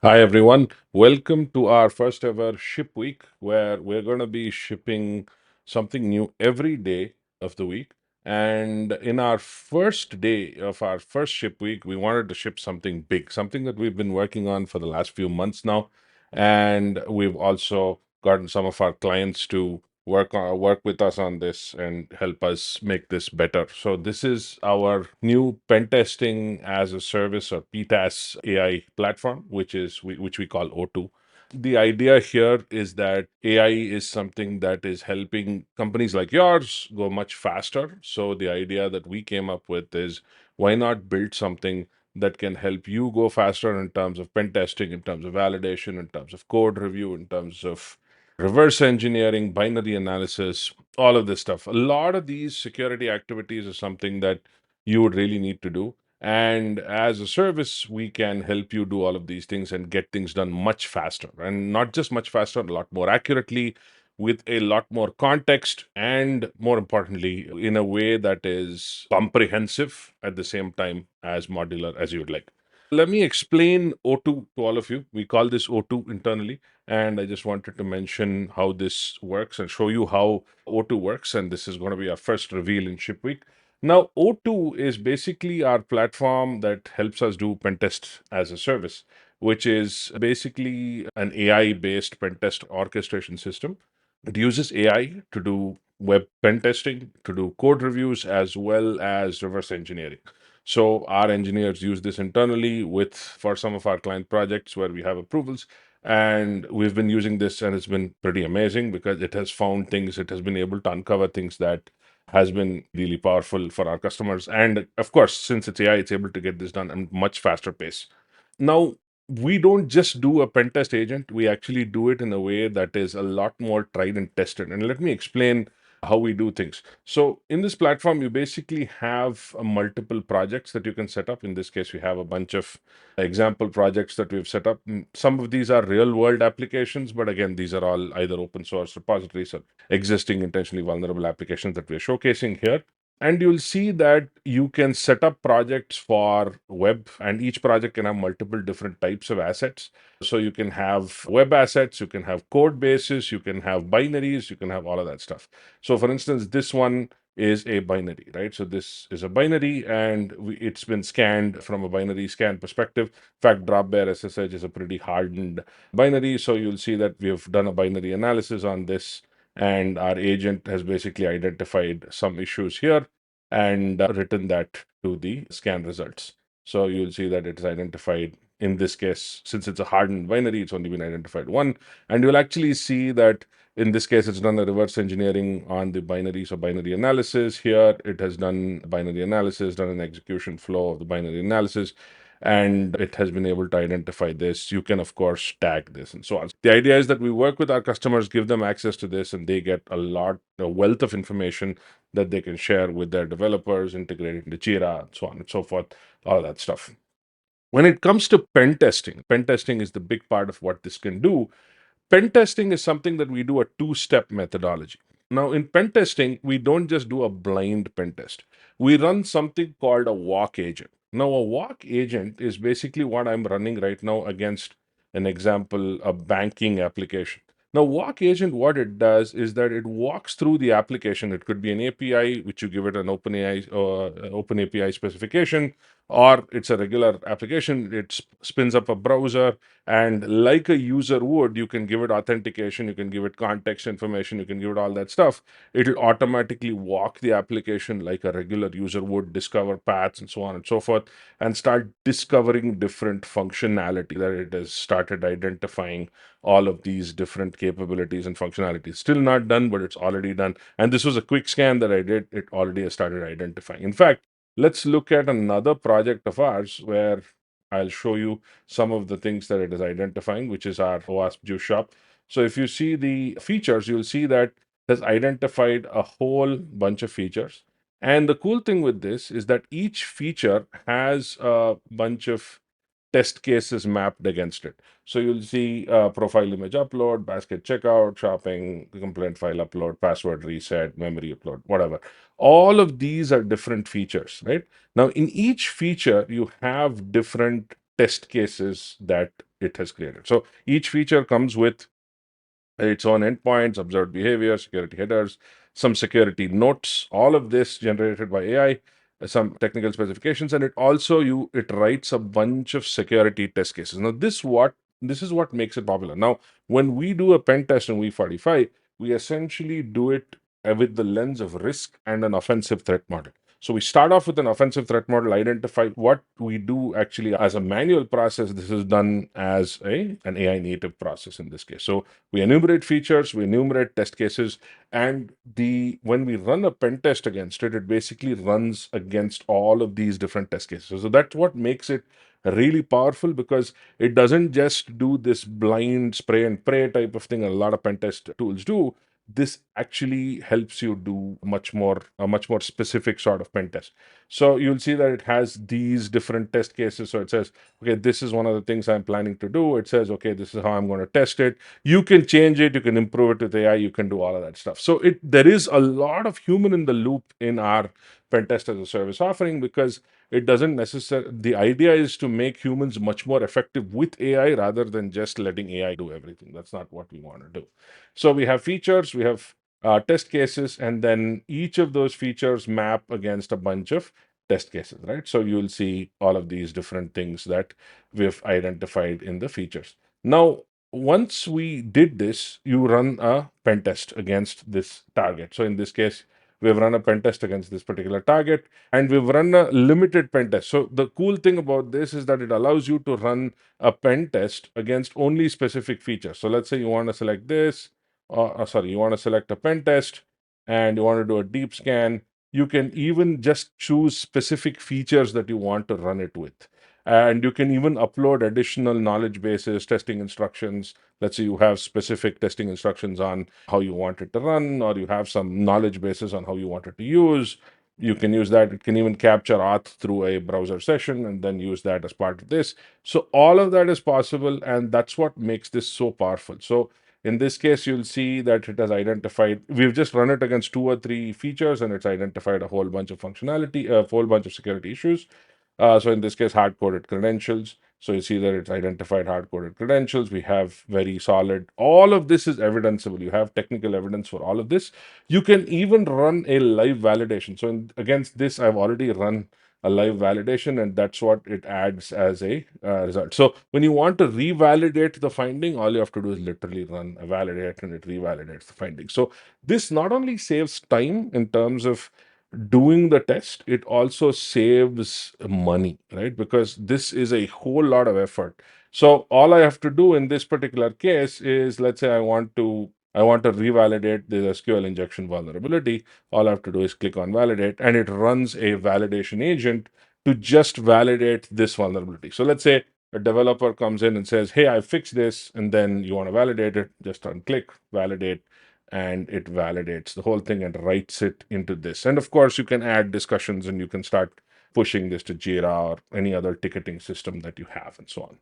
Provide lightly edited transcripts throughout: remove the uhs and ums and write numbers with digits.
Hi, everyone. Welcome to our first ever ship week where we're going to be shipping something new every day of the week. And in our first day of our first ship week, we wanted to ship something big, something that we've been working on for the last few months now. And we've also gotten some of our clients to work with us on this and help us make this better. So this is our new pen testing as a service or PTaaS AI platform, which we call O2. The idea here is that AI is something that is helping companies like yours go much faster. So the idea that we came up with is why not build something that can help you go faster in terms of pen testing, in terms of validation, in terms of code review, in terms of reverse engineering, binary analysis, all of this stuff. A lot of these security activities is something that you would really need to do. And as a service, we can help you do all of these things and get things done much faster. And not just much faster, a lot more accurately, with a lot more context, and more importantly, in a way that is comprehensive at the same time as modular as you would like. Let me explain O2 to all of you. We call this O2 internally. And I just wanted to mention how this works and show you how O2 works. And this is going to be our first reveal in Ship Week. Now, O2 is basically our platform that helps us do pentest as a service, which is basically an AI based pentest orchestration system. It uses AI to do web pen testing, to do code reviews, as well as reverse engineering. So our engineers use this internally with for some of our client projects where we have approvals. And we've been using this and it's been pretty amazing because it has found things, it has been able to uncover things that has been really powerful for our customers. And of course, since it's AI, it's able to get this done at much faster pace. Now, we don't just do a pen test agent, we actually do it in a way that is a lot more tried and tested. And let me explain how we do things. So, in this platform, you basically have multiple projects that you can set up. In this case, we have a bunch of example projects that we've set up. Some of these are real world applications, but again, these are all either open source repositories or existing intentionally vulnerable applications that we're showcasing here. And you'll see that you can set up projects for web, and each project can have multiple different types of assets. So you can have web assets, you can have code bases, you can have binaries, you can have all of that stuff. So, for instance, this one is a binary, right? So this is a binary, and it's been scanned from a binary scan perspective. In fact, drop bear SSH is a pretty hardened binary. So you'll see that we have done a binary analysis on this, and our agent has basically identified some issues here and written that to the scan results. So you'll see that it's identified. In this case, since it's a hardened binary, it's only been identified one. And you'll actually see that in this case, it's done a reverse engineering on the binary. So binary analysis here, it has done binary analysis, done an execution flow of the binary analysis, and it has been able to identify this. You can, of course, tag this and so on. The idea is that we work with our customers, give them access to this, and they get a wealth of information that they can share with their developers, integrate it into Jira, and so on and so forth, all that stuff. When it comes to pen testing is the big part of what this can do. Pen testing is something that we do a two-step methodology. Now, in pen testing, we don't just do a blind pen test. We run something called a walk agent. Now, a walk agent is basically what I'm running right now against an example, a banking application. Now, walk agent, what it does is that it walks through the application. It could be an API, which you give it an open API specification, or it's a regular application. It spins up a browser, and like a user would, you can give it authentication, you can give it context information, you can give it all that stuff. It'll automatically walk the application like a regular user would, discover paths and so on and so forth, and start discovering different functionality that it has started identifying all of these different capabilities and functionalities. Still not done, but it's already done. And this was a quick scan that I did. It already has started identifying. In fact, let's look at another project of ours where I'll show you some of the things that it is identifying, which is our OWASP juice shop. So if you see the features, you'll see that it has identified a whole bunch of features. And the cool thing with this is that each feature has a bunch of test cases mapped against it. So you'll see profile image upload, basket checkout, shopping, complaint file upload, password reset, memory upload, whatever. All of these are different features, right? Now, in each feature, you have different test cases that it has created. So each feature comes with its own endpoints, observed behavior, security headers, some security notes, all of this generated by AI, some technical specifications, and it writes a bunch of security test cases. Now, this is what makes it popular. Now, when we do a pen test in V45, we essentially do it with the lens of risk and an offensive threat model. So we start off with an offensive threat model, identify what we do actually as a manual process. This is done as an AI native process in this case. So we enumerate features, we enumerate test cases, and the when we run a pen test against it, it basically runs against all of these different test cases. So that's what makes it really powerful, because it doesn't just do this blind spray and pray type of thing a lot of pen test tools do. This actually helps you do a much more specific sort of pen test. So you'll see that it has these different test cases. So it says, okay, this is one of the things I'm planning to do. It says, okay, this is how I'm going to test it. You can change it, you can improve it with AI, you can do all of that stuff. So there is a lot of human in the loop in our Pentest as a service offering, because it doesn't necessarily, the idea is to make humans much more effective with AI rather than just letting AI do everything. That's not what we want to do. So we have features, we have test cases, and then each of those features map against a bunch of test cases, right? So you'll see all of these different things that we've identified in the features. Now, once we did this, you run a pen test against this target. So in this case, we've run a pen test against this particular target, and we've run a limited pen test. So the cool thing about this is that it allows you to run a pen test against only specific features. So let's say you want to select this, you want to select a pen test and you want to do a deep scan. You can even just choose specific features that you want to run it with. And you can even upload additional knowledge bases, testing instructions. Let's say you have specific testing instructions on how you want it to run, or you have some knowledge bases on how you want it to use. You can use that. It can even capture auth through a browser session and then use that as part of this. So all of that is possible, and that's what makes this so powerful. So in this case, you'll see that it has identified, we've just run it against 2 or 3 features, and it's identified a whole bunch of functionality, a whole bunch of security issues. So in this case, hard-coded credentials. So you see that it's identified hard-coded credentials. We have very solid, all of this is evidenceable. You have technical evidence for all of this. You can even run a live validation. So against this, I've already run a live validation, and that's what it adds as a result. So when you want to revalidate the finding, all you have to do is literally run a validate, and it revalidates the finding. So this not only saves time in terms of doing the test, it also saves money, right? Because this is a whole lot of effort. So all I have to do in this particular case is, let's say I want to revalidate the SQL injection vulnerability. All I have to do is click on validate, and it runs a validation agent to just validate this vulnerability. So let's say a developer comes in and says, hey, I fixed this, and then you want to validate it, just unclick validate, and it validates the whole thing and writes it into this. And of course, you can add discussions, and you can start pushing this to Jira or any other ticketing system that you have, and so on.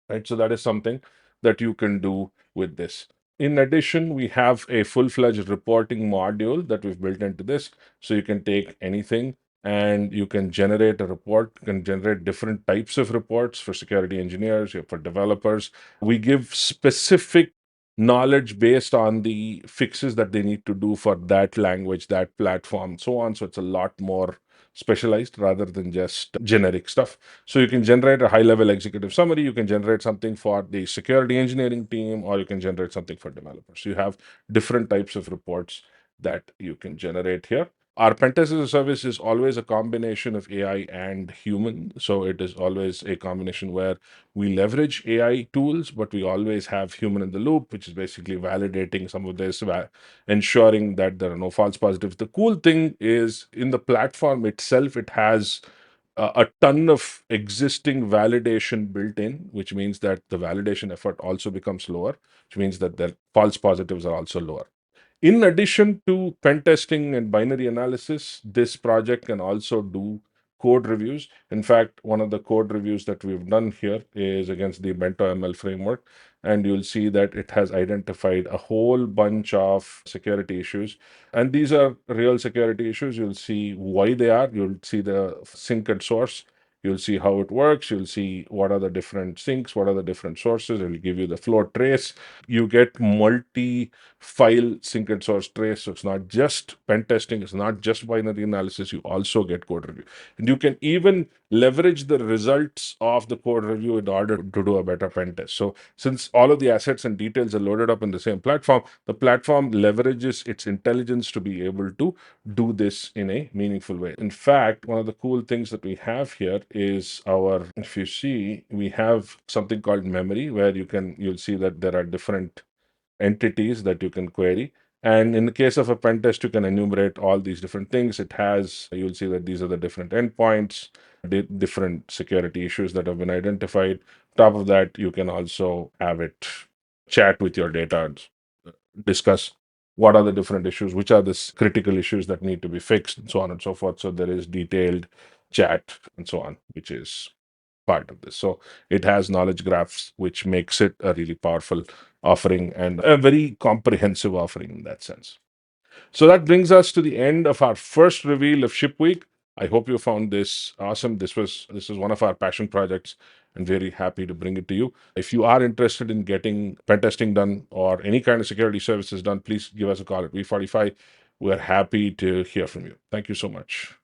Right? So that is something that you can do with this. In addition, we have a full-fledged reporting module that we've built into this. So you can take anything and you can generate a report, you can generate different types of reports for security engineers, for developers. We give specific knowledge based on the fixes that they need to do for that language, that platform, so on. So it's a lot more specialized rather than just generic stuff. So you can generate a high level executive summary, you can generate something for the security engineering team, or you can generate something for developers. So you have different types of reports that you can generate here. Our Pentest as a service is always a combination of AI and human. So it is always a combination where we leverage AI tools, but we always have human in the loop, which is basically validating some of this, ensuring that there are no false positives. The cool thing is, in the platform itself, it has a ton of existing validation built in, which means that the validation effort also becomes lower, which means that the false positives are also lower. In addition to pen testing and binary analysis, this project can also do code reviews. In fact, one of the code reviews that we've done here is against the Bento ML framework. And you'll see that it has identified a whole bunch of security issues. And these are real security issues. You'll see why they are. You'll see the sync and source. You'll see how it works. You'll see what are the different sinks, what are the different sources. It will give you the flow trace. You get multi-file sync and source trace. So it's not just pen testing, it's not just binary analysis. You also get code review. And you can even leverage the results of the code review in order to do a better pen test. So since all of the assets and details are loaded up in the same platform, the platform leverages its intelligence to be able to do this in a meaningful way. In fact, one of the cool things that we have here is if you see, we have something called memory, where you'll see that there are different entities that you can query. And in the case of a pen test, you can enumerate all these different things. You'll see that these are the different endpoints, different security issues that have been identified. Top of that, you can also have it chat with your data and discuss what are the different issues, which are the critical issues that need to be fixed, and so on and so forth. So there is detailed chat and so on, which is part of this. So it has knowledge graphs, which makes it a really powerful offering and a very comprehensive offering in that sense. So that brings us to the end of our first reveal of Ship Week. I hope you found this awesome. This is one of our passion projects, and very happy to bring it to you. If you are interested in getting pen testing done or any kind of security services done, please give us a call at V45. We're happy to hear from you. Thank you so much.